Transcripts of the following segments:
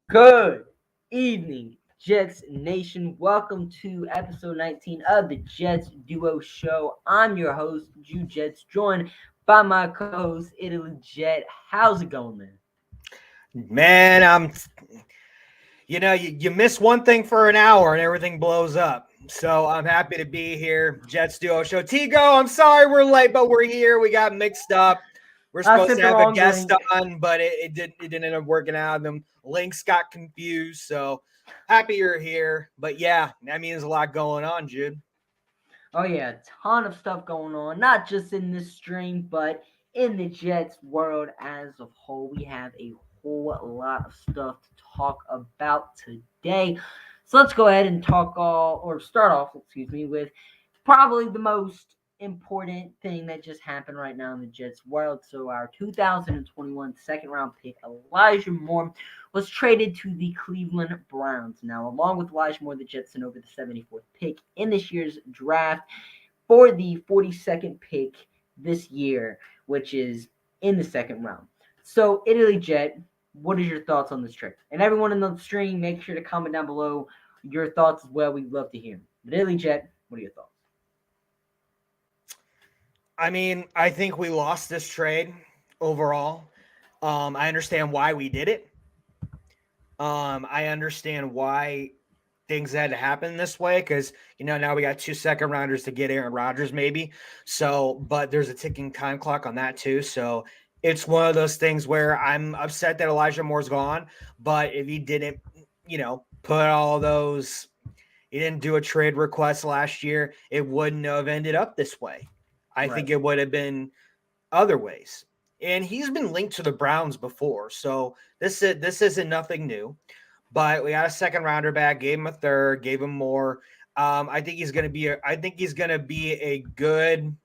Good evening, Jets Nation. Welcome to episode 19 of the Jets Duo Show. I'm your host, Jude Jets, joined by my co-host, Italy Jet. How's it going, man? Man, you miss one thing for an hour and everything blows up. So I'm happy to be here. Jets Duo Show. Tigo, I'm sorry we're late, but we're here. We got mixed up. We're I supposed sent to the have a wrong guest link. on, but it didn't end up working out. The links got confused. So happy you're here. But yeah, that means a lot going on, Jude. Oh yeah, a ton of stuff going on, not just in this stream, but in the Jets world as a whole. We have a whole lot of stuff to talk about today. So let's go ahead and start off, with probably the most important thing that just happened right now in the Jets world. So our 2021 second round pick, Elijah Moore, was traded to the Cleveland Browns. Now, along with Elijah Moore, the Jets sent over the 74th pick in this year's draft for the 42nd pick this year, which is in the second round. So, Italy Jet, what is your thoughts on this trade? And everyone in the stream, make sure to comment down below your thoughts as well. We'd love to hear them. But Italy Jet, what are your thoughts? I mean, I think we lost this trade overall. I understand why we did it. I understand why things had to happen this way because now we got 2 second rounders to get Aaron Rodgers maybe. So, but there's a ticking time clock on that too. So it's one of those things where I'm upset that Elijah Moore's gone. But if he didn't, put all those, he didn't do a trade request last year, it wouldn't have ended up this way. I Right. think it would have been other ways. And he's been linked to the Browns before, so this isn't nothing new. But we got a second rounder back, gave him a third, gave him more. I think he's gonna be a good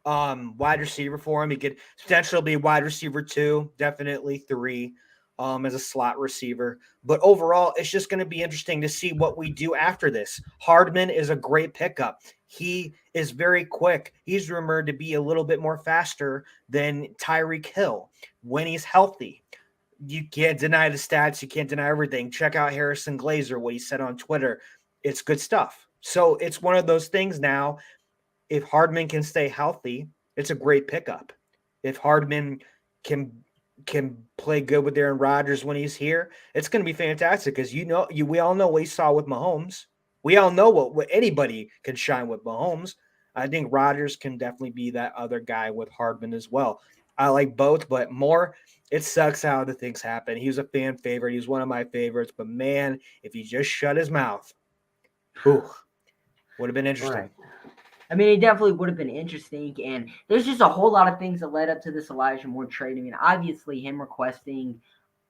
wide receiver for him. He could potentially be wide receiver 2, definitely 3, as a slot receiver. But overall, it's just going to be interesting to see what we do after this. Hardman is a great pickup. He is very quick. He's rumored to be a little bit more faster than Tyreek Hill when he's healthy. You can't deny the stats. You can't deny everything. Check out Harrison Glazer, what he said on Twitter. It's good stuff. So it's one of those things now. If Hardman can stay healthy, it's a great pickup. If Hardman can play good with Aaron Rodgers when he's here, it's going to be fantastic because we all know what he saw with Mahomes. We all know what anybody can shine with Mahomes. I think Rodgers can definitely be that other guy with Hardman as well. I like both, but more, it sucks how the things happen. He was a fan favorite. He was one of my favorites, but man, if he just shut his mouth, whew, would have been interesting. Right. I mean, it definitely would have been interesting, and there's just a whole lot of things that led up to this Elijah Moore trade. I mean, obviously, him requesting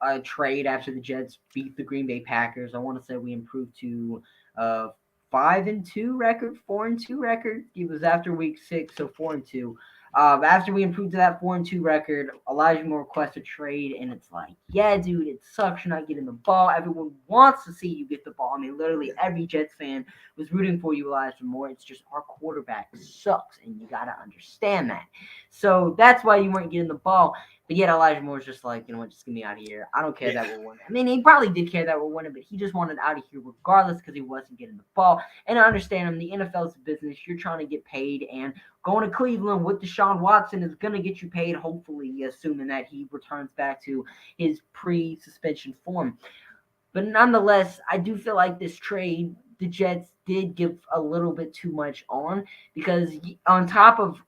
a trade after the Jets beat the Green Bay Packers. I want to say we improved to a 5-2 record, 4-2 record. It was after week 6, so 4-2. After we improved to that 4-2 record, Elijah Moore requests a trade, and it's like, yeah, dude, it sucks you're not getting the ball. Everyone wants to see you get the ball. I mean, literally every Jets fan was rooting for you, Elijah Moore. It's just our quarterback sucks, and you got to understand that. So that's why you weren't getting the ball. But yet Elijah Moore's just like, you know what, just get me out of here. I don't care Yeah. that we're winning. I mean, he probably did care that we're winning, but he just wanted out of here regardless because he wasn't getting the ball. And I understand him. The NFL's a business. You're trying to get paid, and going to Cleveland with Deshaun Watson is going to get you paid, hopefully, assuming that he returns back to his pre-suspension form. But nonetheless, I do feel like this trade, the Jets did give a little bit too much on because on top of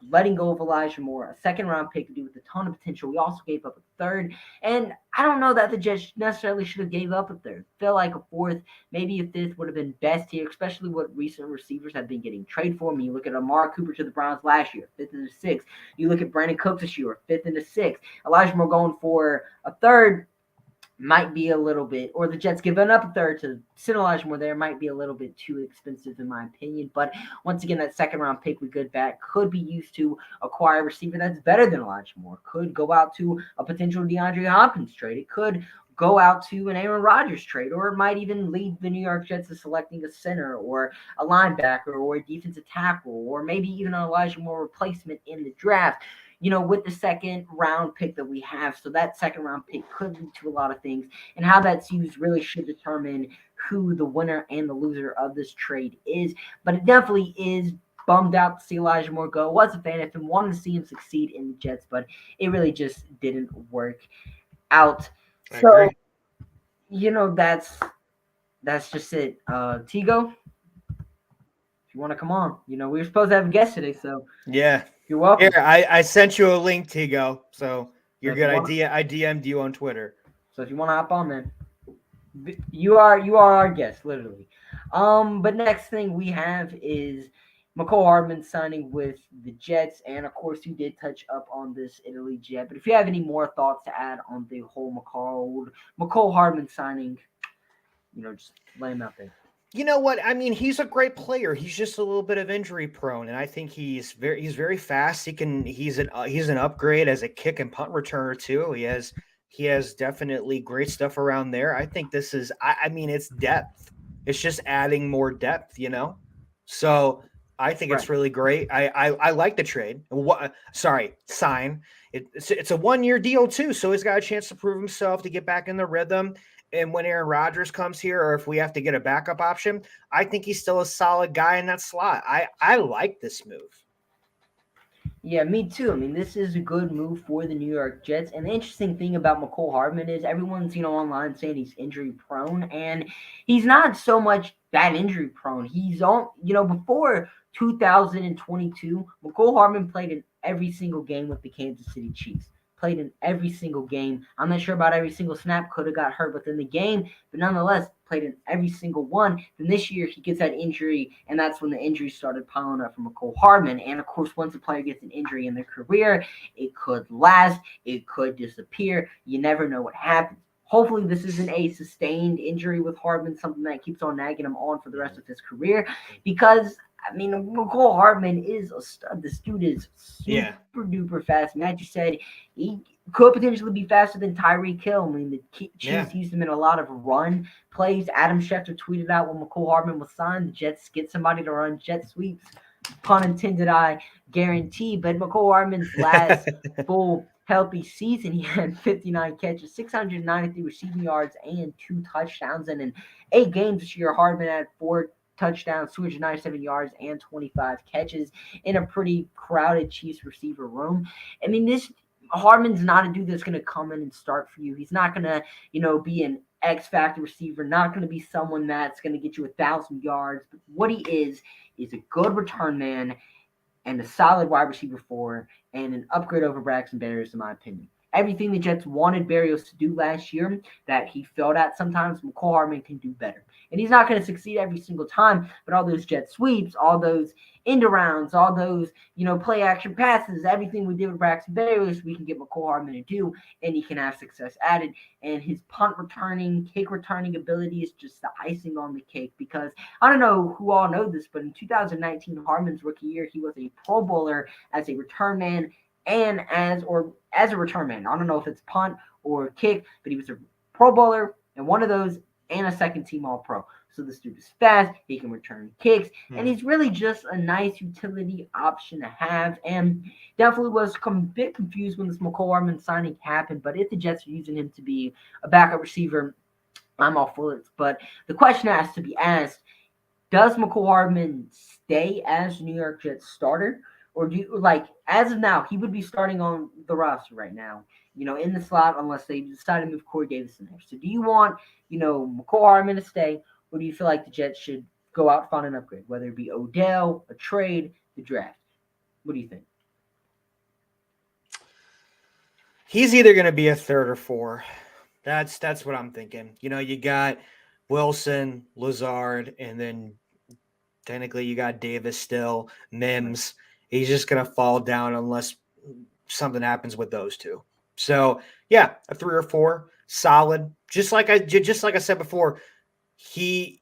letting go of Elijah Moore, a second round pick to do with a ton of potential, we also gave up a third. And I don't know that the Jets necessarily should have gave up a third. Feel like a fourth, maybe a fifth would have been best here, especially what recent receivers have been getting trade for. I mean, you look at Amari Cooper to the Browns last year, fifth and a sixth. You look at Brandon Cooks this year, fifth and a sixth. Elijah Moore going for a third might be a little bit, or the Jets giving up a third to send Elijah Moore there might be a little bit too expensive in my opinion. But once again, that second round pick we good back could be used to acquire a receiver that's better than Elijah Moore. Could go out to a potential DeAndre Hopkins trade. It could go out to an Aaron Rodgers trade, or it might even lead the New York Jets to selecting a center or a linebacker or a defensive tackle, or maybe even an Elijah Moore replacement in the draft. with the second round pick that we have. So that second round pick could lead to a lot of things, and how that's used really should determine who the winner and the loser of this trade is. But it definitely is bummed out to see Elijah Moore go. Was a fan of him, wanted to see him succeed in the Jets, but it really just didn't work out. I So, agree. that's just it. Tigo, if you want to come on, we were supposed to have a guest today, so Yeah. you're Here, welcome. I sent you a link, Tigo. So So you're if you good. want, I DM'd you on Twitter. so if you want to hop on, man, you are our guest, literally. But next thing we have is McCole Hardman signing with the Jets, and of course you did touch up on this Italy Jet. But if you have any more thoughts to add on the whole McCole Hardman signing, just lay him out there. You know what? I mean, he's a great player. He's just a little bit of injury prone, and I think he's very fast. He's an upgrade as a kick and punt returner too. He has definitely great stuff around there. I think this is I mean it's depth. It's just adding more depth. So I think Right. it's really great. I like the trade. Sorry, sign. It's a 1 year deal too, so he's got a chance to prove himself to get back in the rhythm. And when Aaron Rodgers comes here, or if we have to get a backup option, I think he's still a solid guy in that slot. I like this move. Yeah, me too. I mean, this is a good move for the New York Jets. And the interesting thing about McCole Hardman is everyone's, online saying he's injury prone, and he's not so much that injury prone. He's on, before 2022, McCole Hardman played in every single game with the Kansas City Chiefs. Played in every single game. I'm not sure about every single snap. Could have got hurt within the game, but nonetheless played in every single one. Then this year he gets that injury, and that's when the injuries started piling up for McCole Hardman. And of course, once a player gets an injury in their career, it could last, it could disappear. You never know what happens. Hopefully, this isn't a sustained injury with Hardman, something that keeps on nagging him on for the rest of his career, because I mean, McCole Hardman is a stud. This dude is super Yeah. duper fast. Matt, you said he could potentially be faster than Tyreek Hill. I mean, the Yeah. Chiefs used him in a lot of run plays. Adam Schefter tweeted out when McCole Hardman was signed, the Jets get somebody to run jet sweeps. Pun intended, I guarantee. But McCole Hardman's last full healthy season, he had 59 catches, 693 receiving yards, and 2 touchdowns. And in 8 games this year, Hardman had 4 touchdowns, 297 yards, and 25 catches in a pretty crowded Chiefs receiver room. I mean, this Hardman's not a dude that's going to come in and start for you. He's not going to, be an X factor receiver, not going to be someone that's going to get you 1,000 yards. But what he is a good return man and a solid wide receiver four and an upgrade over Braxton Berrios, in my opinion. Everything the Jets wanted Berrios to do last year that he failed at sometimes, McCole Hardman can do better. And he's not going to succeed every single time, but all those jet sweeps, all those end arounds, all those, play action passes, everything we did with Braxton Berrios, we can get McCole Hardman to do, and he can have success at it. And his punt returning, kick returning ability is just the icing on the cake, because I don't know who all know this, but in 2019, Hardman's rookie year, he was a Pro Bowler as a return man and as a return man. I don't know if it's punt or kick, but he was a Pro Bowler and one of those and a second team All Pro. So this dude is fast, he can return kicks, and he's really just a nice utility option to have. And definitely was a bit confused when this McCole Hardman signing happened, but if the Jets are using him to be a backup receiver, I'm all for it. But the question has to be asked, does McCole Hardman stay as New York Jets starter? Or do you, as of now, he would be starting on the roster right now, in the slot, unless they decide to move Corey Davis in there. So do you want, McCole Hardman to stay, or do you feel like the Jets should go out and find an upgrade, whether it be Odell, a trade, the draft? What do you think? He's either going to be a third or four. That's what I'm thinking. You got Wilson, Lazard, and then technically you got Davis still, Mims. He's just going to fall down unless something happens with those two. So yeah, a 3 or 4, solid. Just like I said before, he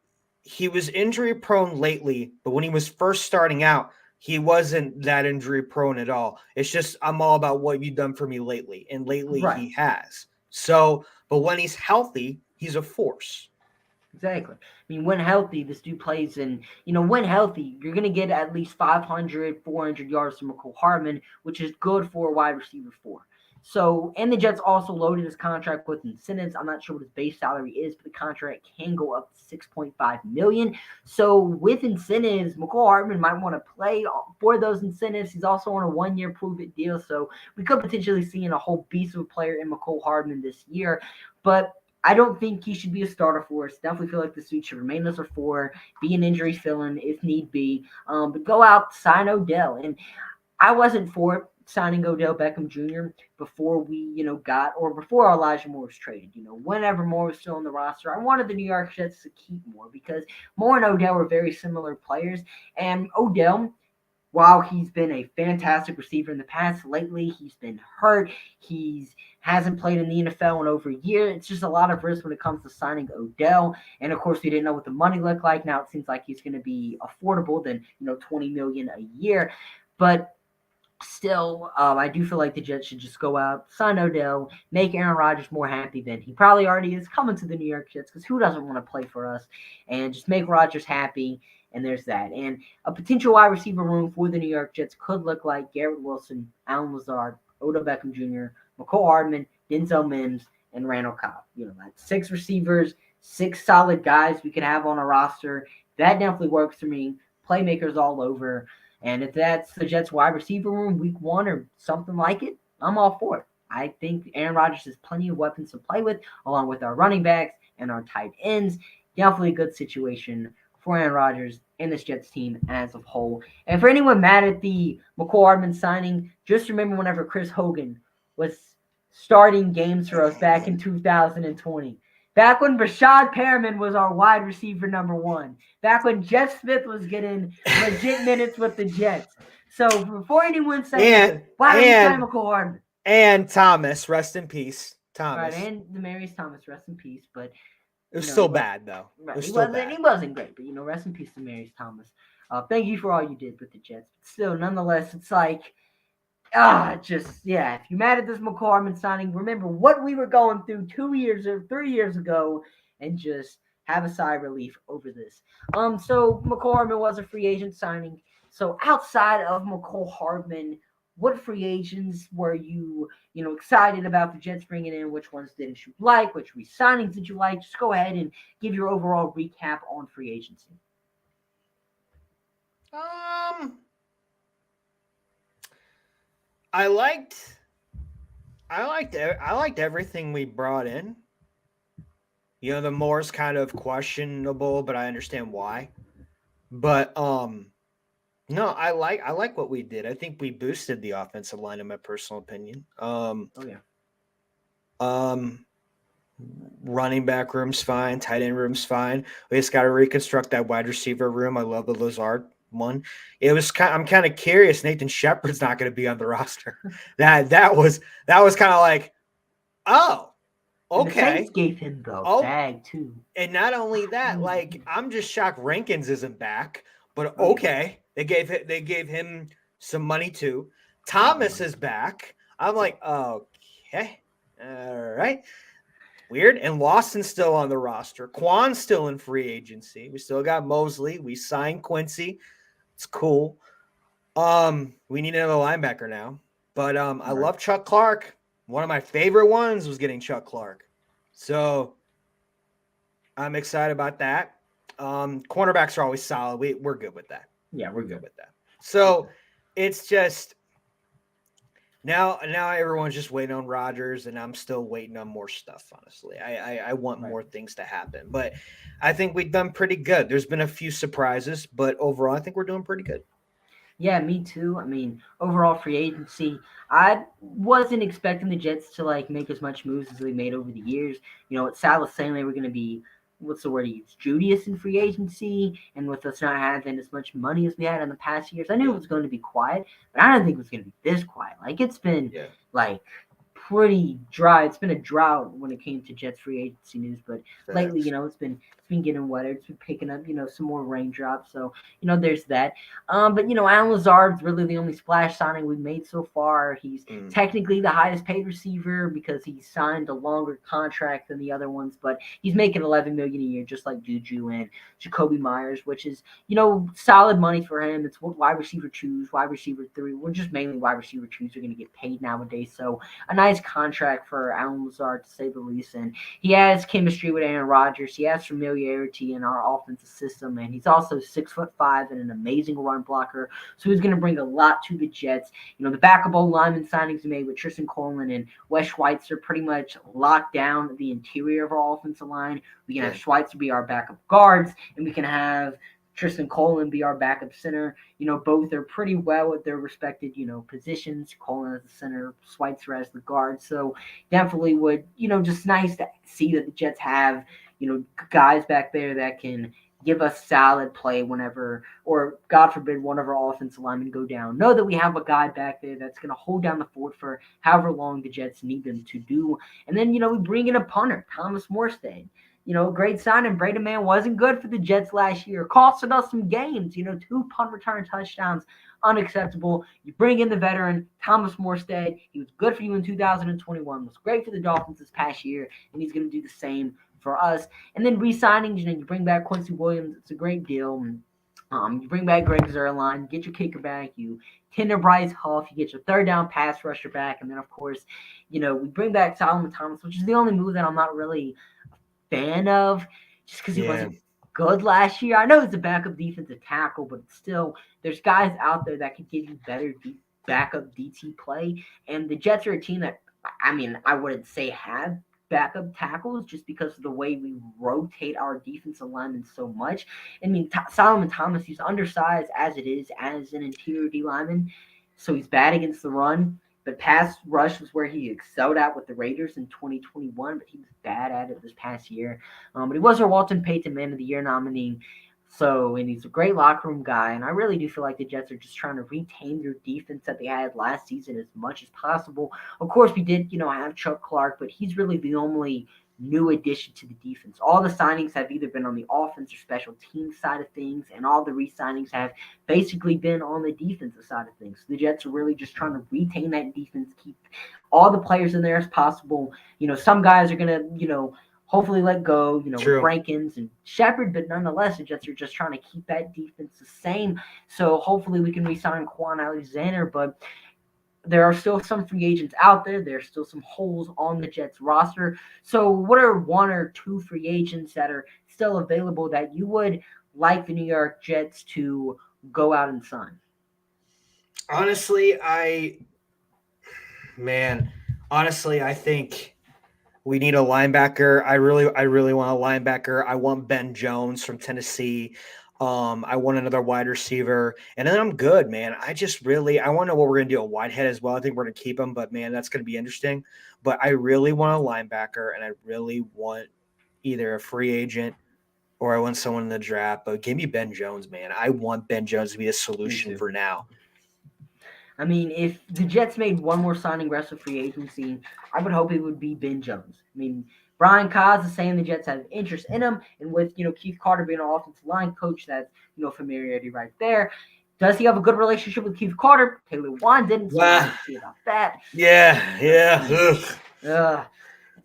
was injury prone lately, but when he was first starting out, he wasn't that injury prone at all. It's just I'm all about what you've done for me lately, and lately Right. he has. So, but when he's healthy, he's a force. Exactly. I mean, when healthy, this dude plays, and when healthy, you're gonna get at least 500, 400 yards from McCole Hardman, which is good for a wide receiver four. So, and the Jets also loaded his contract with incentives. I'm not sure what his base salary is, but the contract can go up to 6.5 million. So, with incentives, McCole Hardman might want to play for those incentives. He's also on a 1-year prove-it deal, so we could potentially see a whole beast of a player in McCole Hardman this year. But I don't think he should be a starter for us. Definitely feel like this dude should remain as a four, be an injury fill-in if need be. But go out, sign Odell. And I wasn't for signing Odell Beckham Jr. before we, before Elijah Moore was traded. Whenever Moore was still on the roster, I wanted the New York Jets to keep Moore because Moore and Odell were very similar players. And Odell, while he's been a fantastic receiver in the past, lately he's been hurt. He's hasn't played in the NFL in over a year. It's just a lot of risk when it comes to signing Odell. And of course, we didn't know what the money looked like. Now it seems like he's going to be affordable than $20 million a year. But still, I do feel like the Jets should just go out, sign Odell, make Aaron Rodgers more happy than he probably already is coming to the New York Jets, because who doesn't want to play for us? And just make Rodgers happy, and there's that. And a potential wide receiver room for the New York Jets could look like Garrett Wilson, Allen Lazard, Odell Beckham Jr., McCole Hardman, Denzel Mims, and Randall Cobb. That's 6 receivers, 6 solid guys we could have on a roster. That definitely works for me. Playmakers all over. And if that's the Jets wide receiver room week 1 or something like it, I'm all for it. I think Aaron Rodgers has plenty of weapons to play with, along with our running backs and our tight ends. Definitely a good situation for Aaron Rodgers and this Jets team as a whole. And for anyone mad at the McCole Hardman signing, just remember whenever Chris Hogan was starting games for us back in 2020. Back when Brashad Perriman was our wide receiver number 1. Back when Jeff Smith was getting legit minutes with the Jets. So before anyone says, why don't you sign McCole Hardman? And Thomas, rest in peace. Thomas. Right, and Demaryius Thomas, rest in peace. But it was still bad, though. Right, he wasn't great, but rest in peace to Demaryius Thomas. Thank you for all you did with the Jets. But still, nonetheless, it's like, if you're mad at this McCole Hardman signing, remember what we were going through 2 years or 3 years ago, and just have a sigh of relief over this. So McCole Hardman was a free agent signing. So outside of McCole Hardman, what free agents were you, excited about the Jets bringing in? Which ones didn't you like? Which re-signings did you like? Just go ahead and give your overall recap on free agency. I liked everything we brought in. The Moore's kind of questionable, but I understand why. But no, I like what we did. I think we boosted the offensive line, in my personal opinion. Running back room's fine, tight end room's fine. We just got to reconstruct that wide receiver room. I love the Lazard one. I'm kind of curious. Nathan Shepard's not going to be on the roster. That was kind of like, oh, okay. And the Saints gave him the bag too. And not only that, like, I'm just shocked Rankins isn't back. But okay, they gave him some money too. Thomas is back. I'm like, okay, all right. Weird. And Lawson's still on the roster. Quan's still in free agency. We still got Mosley. We signed Quincy. It's cool. We need another linebacker now. But I love Chuck Clark. One of my favorite ones was getting Chuck Clark. So I'm excited about that. Cornerbacks are always solid. We're good with that. Yeah, we're good with that. So it's just now everyone's just waiting on Rodgers, and I'm still waiting on more stuff, honestly. I want more things to happen. But I think we've done pretty good. There's been a few surprises, but overall I think we're doing pretty good. Yeah, me too. I mean, overall free agency, I wasn't expecting the Jets to make as much moves as they made over the years. At Salah saying they were going to be, what's the word he used, Judius in free agency, and with us not having as much money as we had in the past years, I knew it was going to be quiet, but I didn't think it was going to be this quiet. It's been pretty dry. It's been a drought when it came to Jets free agency news, but lately, it's been been getting wetter. It's been picking up, some more raindrops. So, there's that. But Alan Lazard's really the only splash signing we've made so far. He's technically the highest paid receiver because he signed a longer contract than the other ones, but he's making $11 million a year, just like Juju and Jacoby Myers, which is solid money for him. It's what wide receiver twos, wide receiver three. We're just mainly wide receiver twos are going to get paid nowadays. So a nice contract for Alan Lazard to say the least. And he has chemistry with Aaron Rodgers. He has familiarity in our offensive system, and he's also 6'5" and an amazing run blocker. So he's going to bring a lot to the Jets. The backup old lineman signings we made with Tristan Coleman and Wes Schweitzer pretty much locked down the interior of our offensive line. We can have Schweitzer be our backup guards, and we can have Tristan Coleman be our backup center. Both are pretty well at their respected, positions. Coleman as the center, Schweitzer as the guard. So definitely would, just nice to see that the Jets have, guys back there that can give us solid play whenever, or God forbid, one of our offensive linemen go down. Know that we have a guy back there that's going to hold down the fort for however long the Jets need them to do. And then, we bring in a punter, Thomas Morstead. Great signing. Braden Mann wasn't good for the Jets last year. Costed us some games. 2 punt return touchdowns. Unacceptable. You bring in the veteran, Thomas Morstead. He was good for you in 2021. Was great for the Dolphins this past year. And he's going to do the same for us. And then re-signing, you bring back Quincy Williams. It's a great deal. You bring back Greg Zuerlein, get your kicker back. You tender Bryce Huff. You get your third down pass rusher back. And then, of course, we bring back Solomon Thomas, which is the only move that I'm not really fan of, just because he wasn't good last year. I know he's a backup defensive tackle, but still, there's guys out there that can give you better backup DT play. And the Jets are a team that, I wouldn't say have backup tackles just because of the way we rotate our defensive linemen so much. Solomon Thomas, he's undersized as it is as an interior D lineman, so he's bad against the run. But pass rush was where he excelled at with the Raiders in 2021, but he was bad at it this past year. But he was our Walton Payton Man of the Year nominee. And he's a great locker room guy. And I really do feel like the Jets are just trying to retain their defense that they had last season as much as possible. Of course, we did, have Chuck Clark, but he's really the only new addition to the defense. All the signings have either been on the offense or special team side of things, and all the re-signings have basically been on the defensive side of things. So the Jets are really just trying to retain that defense, keep all the players in there as possible. Some guys are going to, hopefully let go, with Rankins and Shepard, but nonetheless, the Jets are just trying to keep that defense the same. So hopefully we can re-sign Quan Alexander, but there are still some free agents out there. There's still some holes on the Jets roster. So what are 1 or 2 free agents that are still available that you would like the New York Jets to go out and sign? Honestly, I think we need a linebacker. I really want a linebacker. I want Ben Jones from Tennessee. I want another wide receiver, and then I'm good, man. I want to know what we're going to do at Whitehead as well. I think we're going to keep him, but man, that's going to be interesting. But I really want a linebacker, and I really want either a free agent or I want someone in the draft. But give me Ben Jones, man. I want Ben Jones to be a solution for now. If the Jets made one more signing rest of free agency, I would hope it would be Ben Jones. Brian Kaz is saying the Jets have interest in him, and with Keith Carter being our offensive line coach, that's familiarity right there. Does he have a good relationship with Keith Carter? Taylor Wan didn't, so I see about that. Yeah.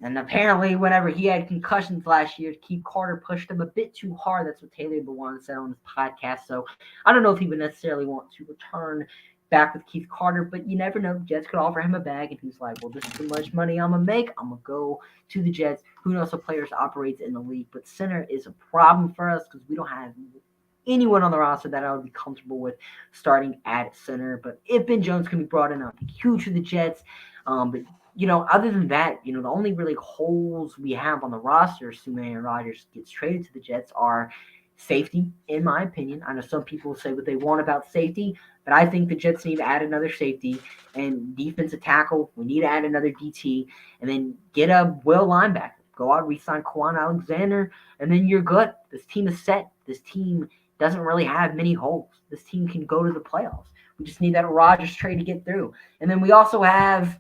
And apparently, whenever he had concussions last year, Keith Carter pushed him a bit too hard. That's what Taylor Lewan said on his podcast. So I don't know if he would necessarily want to return back with Keith Carter, but you never know. Jets could offer him a bag, and he's like, well, this is too much money I'm going to make. I'm going to go to the Jets. Who knows how players operates in the league, but center is a problem for us because we don't have anyone on the roster that I would be comfortable with starting at center. But if Ben Jones can be brought in, I'll be huge for the Jets. But other than that, the only really holes we have on the roster, assuming Aaron Rodgers gets traded to the Jets, are safety, in my opinion. I know some people say what they want about safety, but I think the Jets need to add another safety and defensive tackle. We need to add another DT and then get a will linebacker. Go out, re-sign Quan Alexander, and then you're good. This team is set. This team doesn't really have many holes. This team can go to the playoffs. We just need that Rodgers trade to get through. And then we also have,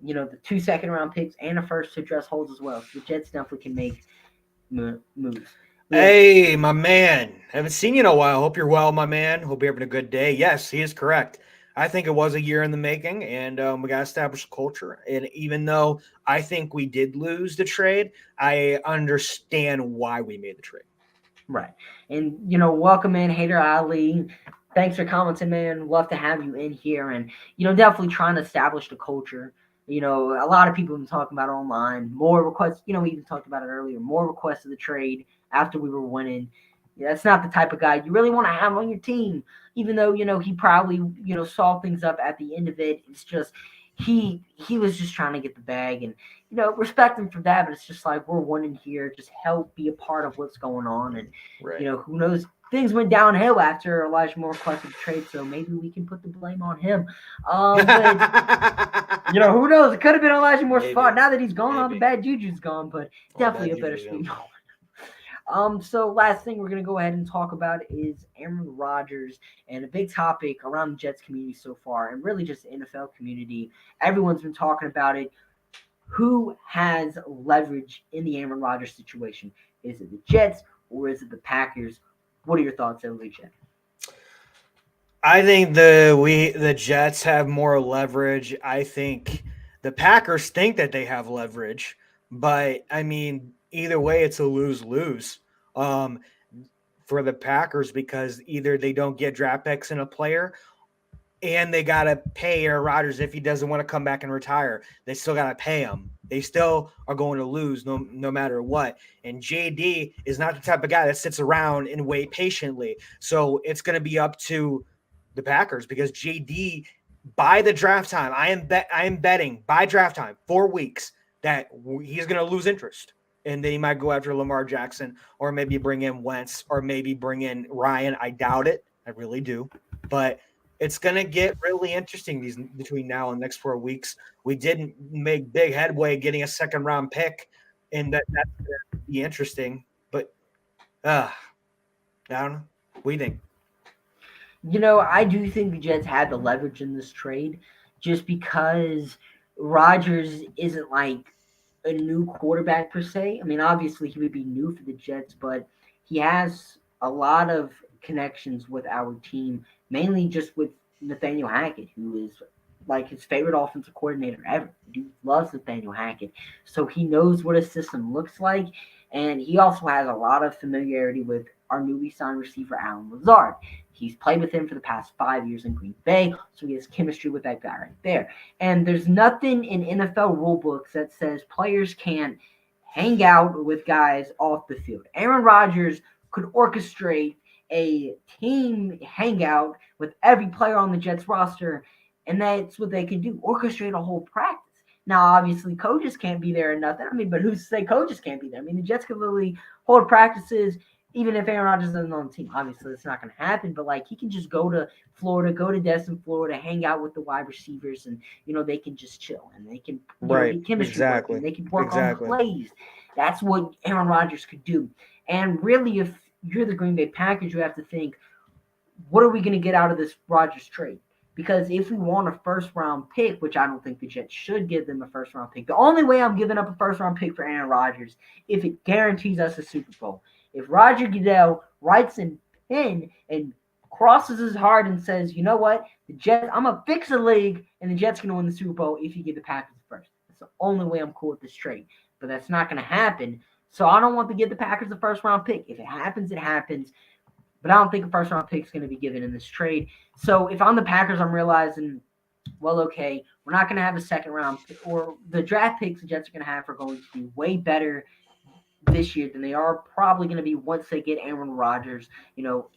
the 2 second-round picks and a first to address holes as well. So the Jets definitely can make moves. Hey, my man. Haven't seen you in a while. Hope you're well, my man. Hope you're having a good day. Yes, he is correct. I think it was a year in the making, and we got to establish a culture. And even though I think we did lose the trade, I understand why we made the trade. Right. And, welcome in, Hater Ali. Thanks for commenting, man. Love to have you in here. And, definitely trying to establish the culture. A lot of people have been talking about it online. More requests, we even talked about it earlier. More requests of the trade after we were winning. Yeah, that's not the type of guy you really want to have on your team. Even though, he probably, saw things up at the end of it. It's just he was just trying to get the bag, and respect him for that, but it's just like we're winning here. Just help be a part of what's going on, and Right. who knows? Things went downhill after Elijah Moore requested the trade, so maybe we can put the blame on him. But who knows? It could have been Elijah Moore's fault. Now that he's gone, all the bad juju's gone, but definitely a better speed. So last thing we're gonna go ahead and talk about is Aaron Rodgers, and a big topic around the Jets community so far, and really just the NFL community. Everyone's been talking about it. Who has leverage in the Aaron Rodgers situation? Is it the Jets or is it the Packers? What are your thoughts, LJ? I think the Jets have more leverage. I think the Packers think that they have leverage, but I mean, either way, it's a lose-lose for the Packers because either they don't get draft picks in a player, and they gotta pay Aaron Rodgers if he doesn't want to come back and retire. They still gotta pay him. They still are going to lose no matter what. And JD is not the type of guy that sits around and wait patiently. So it's going to be up to the Packers because JD by the draft time, I am betting by draft time 4 weeks that he's going to lose interest. And then he might go after Lamar Jackson or maybe bring in Wentz or maybe bring in Ryan. I doubt it. I really do. But it's going to get really interesting between now and the next 4 weeks. We didn't make big headway getting a second round pick, and that's going to be interesting. But I don't know. What do you think? I do think the Jets had the leverage in this trade just because Rodgers isn't like a new quarterback per se. I mean, obviously he would be new for the Jets, but he has a lot of connections with our team, mainly just with Nathaniel Hackett, who is like his favorite offensive coordinator ever. He loves Nathaniel Hackett. So he knows what a system looks like. And he also has a lot of familiarity with our newly signed receiver, Allen Lazard. He's played with him for the past 5 years in Green Bay, so he has chemistry with that guy right there. And there's nothing in NFL rule books that says players can't hang out with guys off the field. Aaron Rodgers could orchestrate a team hangout with every player on the Jets roster, and that's what they can do, orchestrate a whole practice. Now, obviously, coaches can't be there or nothing. I mean, but who's to say coaches can't be there? I mean, the Jets could literally hold practices even if Aaron Rodgers isn't on the team. Obviously, it's not going to happen, but like he can just go to Florida, go to Destin, Florida, hang out with the wide receivers, and they can just chill and they can get chemistry working. They can work on plays. That's what Aaron Rodgers could do. And really, if you're the Green Bay Packers, you have to think, what are we going to get out of this Rodgers trade? Because if we want a first-round pick, which I don't think the Jets should give them a first-round pick, the only way I'm giving up a first-round pick for Aaron Rodgers if it guarantees us a Super Bowl. If Roger Goodell writes in pen and crosses his heart and says, you know what, the Jets, I'm going to fix the league, and the Jets going to win the Super Bowl if you give the Packers first. That's the only way I'm cool with this trade. But that's not going to happen. So I don't want to give the Packers a first-round pick. If it happens, it happens. But I don't think a first-round pick is going to be given in this trade. So if I'm the Packers, I'm realizing, well, okay, we're not going to have a second-round pick, or the draft picks the Jets are going to have are going to be way better this year than they are probably going to be once they get Aaron Rodgers.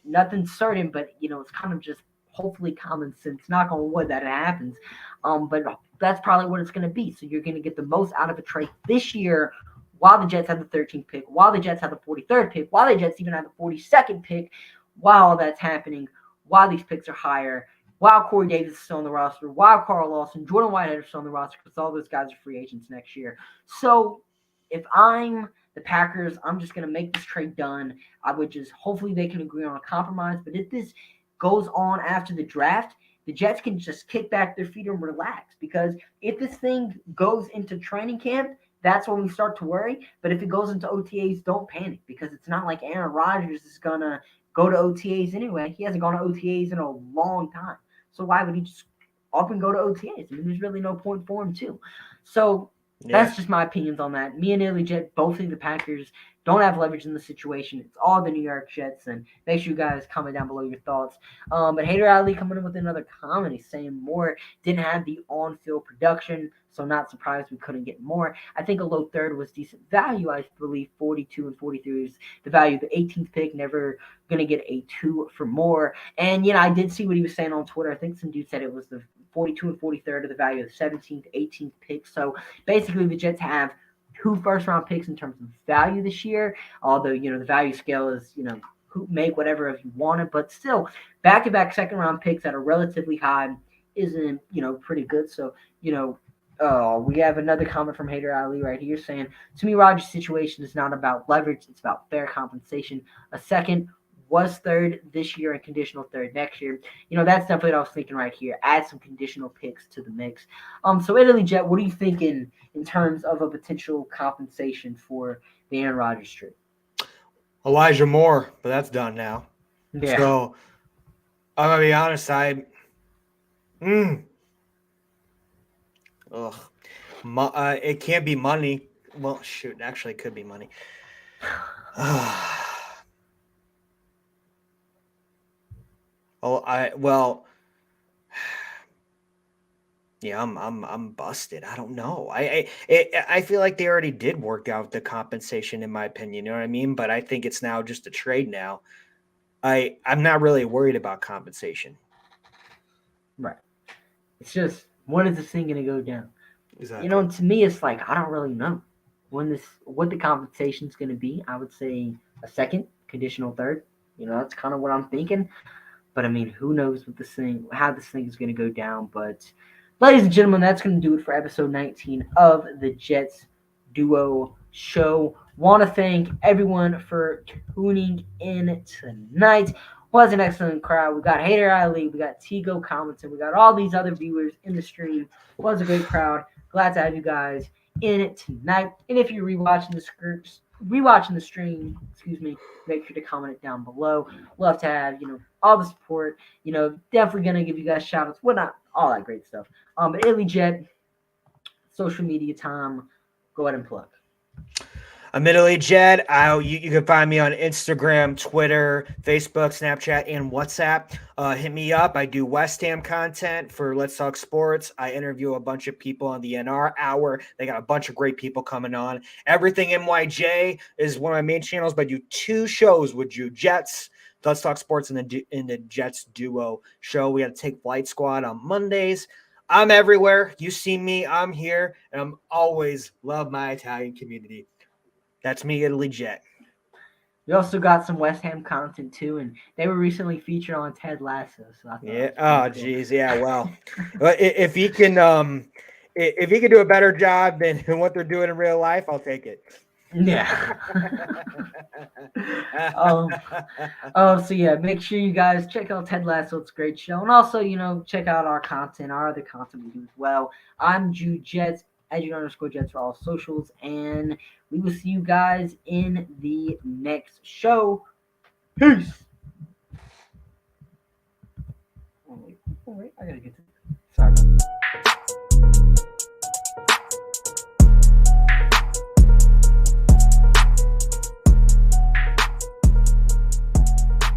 Nothing's certain, but, it's kind of just hopefully common sense. Knock on wood that it happens. But that's probably what it's going to be. So you're going to get the most out of a trade this year while the Jets have the 13th pick, while the Jets have the 43rd pick, while the Jets even have the 42nd pick, while all that's happening, while these picks are higher, while Corey Davis is still on the roster, while Carl Lawson, Jordan Whitehead are still on the roster because all those guys are free agents next year. So if I'm the Packers, I'm just going to make this trade done. I would just hopefully they can agree on a compromise. But if this goes on after the draft, the Jets can just kick back their feet and relax. Because if this thing goes into training camp, that's when we start to worry. But if it goes into OTAs, don't panic because it's not like Aaron Rodgers is gonna go to OTAs anyway. He hasn't gone to OTAs in a long time. So why would he just up and go to OTAs? I mean, there's really no point for him to. So Yeah. that's just my opinions on that. Me and Illy Jet both think the Packers don't have leverage in the situation. It's all the New York Jets, and make sure you guys comment down below your thoughts. But Hater Ali coming in with another comment. He's saying Moore didn't have the on-field production, so not surprised we couldn't get more. I think a low third was decent value. I believe 42 and 43 is the value. The 18th pick, never going to get a 2 for Moore. And, I did see what he was saying on Twitter. I think some dude said it was the 42 and 43rd of the value of the 17th, 18th pick. So basically the Jets have 2 first-round picks in terms of value this year, although, the value scale is, make whatever if you want it, but still, back-to-back second-round picks that are relatively high isn't, pretty good. So, we have another comment from Hater Ali right here saying, to me, Rodgers' situation is not about leverage, it's about fair compensation. A second was third this year and conditional third next year. That's definitely what I was thinking right here. Add some conditional picks to the mix. So Italy Jet, what are you thinking in terms of a potential compensation for the Aaron Rodgers trade? Elijah Moore, but that's done now. Yeah. So I'm gonna be honest, it can't be money. Well, shoot, actually, it could be money. Yeah, I'm busted. I don't know. I feel like they already did work out the compensation, in my opinion. You know what I mean? But I think it's now just a trade now. I'm not really worried about compensation. Right. It's just, when is this thing going to go down? Exactly. To me, it's like, I don't really know what the compensation is going to be. I would say a second, conditional third. That's kind of what I'm thinking. But I mean, who knows how this thing is going to go down. But ladies and gentlemen, that's going to do it for episode 19 of the Jets Duo Show. Want to thank everyone for tuning in tonight. Was an excellent crowd. We got Hater Ali, we got Tigo commenting, we got all these other viewers in the stream. Was a great crowd. Glad to have you guys in it tonight. And if you're rewatching the stream, make sure to comment it down below. Love to have, all the support, definitely gonna give you guys shout outs, whatnot, all that great stuff. But Illy Jet, social media time, go ahead and plug. I'm Italy Jed. You can find me on Instagram, Twitter, Facebook, Snapchat, and WhatsApp. Hit me up. I do West Ham content for Let's Talk Sports. I interview a bunch of people on the NR Hour. They got a bunch of great people coming on. Everything NYJ is one of my main channels, but I do 2 shows with Jude. Jets, Let's Talk Sports, and the Jets Duo Show. We got to Take Flight Squad on Mondays. I'm everywhere. You see me. I'm here, and I'm always love my Italian community. That's me, Italy Jet. We also got some West Ham content too, and they were recently featured on Ted Lasso. So yeah. Oh, geez. Cool. Yeah. Well, if he can do a better job than what they're doing in real life, I'll take it. Yeah. So yeah, make sure you guys check out Ted Lasso. It's a great show, and also check out our content, our other content we do as well. I'm Jude Jets, @Jude_Jets for all socials, and we will see you guys in the next show. Peace. Oh, wait, I gotta get to